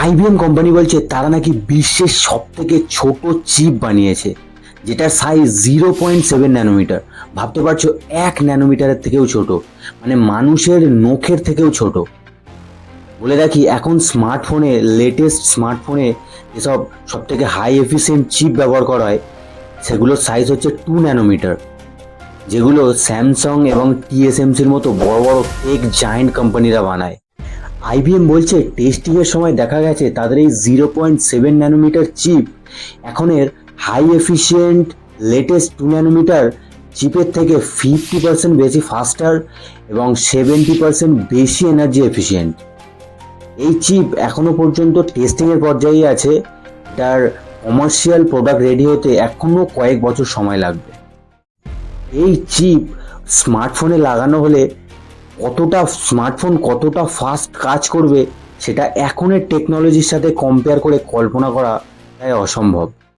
IBM company বলছে তারা নাকি বিশ্বের সব থেকে ছোট চিপ বানিয়েছে, যেটার সাইজ 0.7 ন্যানোমিটার। ভাবতে পারছো, 1 ন্যানোমিটারের থেকেও ছোট, মানে মানুষের নখের থেকেও ছোট। বলে রাখি, এখন স্মার্টফোনে, লেটেস্ট স্মার্টফোনে যেসব সব থেকে হাই এফিসিয়েন্ট চিপ ব্যবহার করা হয় সেগুলোর সাইজ হচ্ছে 2 ন্যানোমিটার, যেগুলো স্যামসাং এবং টিএসএমসির মতো বড় বড় টেক জায়ান্ট কোম্পানিরা বানায়। আইবিএম বলছে টেস্টিংয়ের সময় দেখা গেছে তাদের এই 0.7 ন্যানোমিটার চিপ এখনের হাই এফিসিয়েন্ট লেটেস্ট 2 ন্যানোমিটার চিপের থেকে 50% বেশি ফাস্টার এবং 70% বেশি এনার্জি এফিসিয়েন্ট। এই চিপ এখনো পর্যন্ত টেস্টিংয়ের পর্যায়ে আছে, এটার কমার্শিয়াল প্রোডাক্ট রেডি হতে এখনো কয়েক বছর সময় লাগবে। এই চিপ স্মার্টফোনে লাগানো হলে স্মার্টফোন কতটা ফাস্ট কাজ করবে সেটা এখনের টেকনোলজির সাথে কম্পেয়ার করে কল্পনা করা প্রায় অসম্ভব।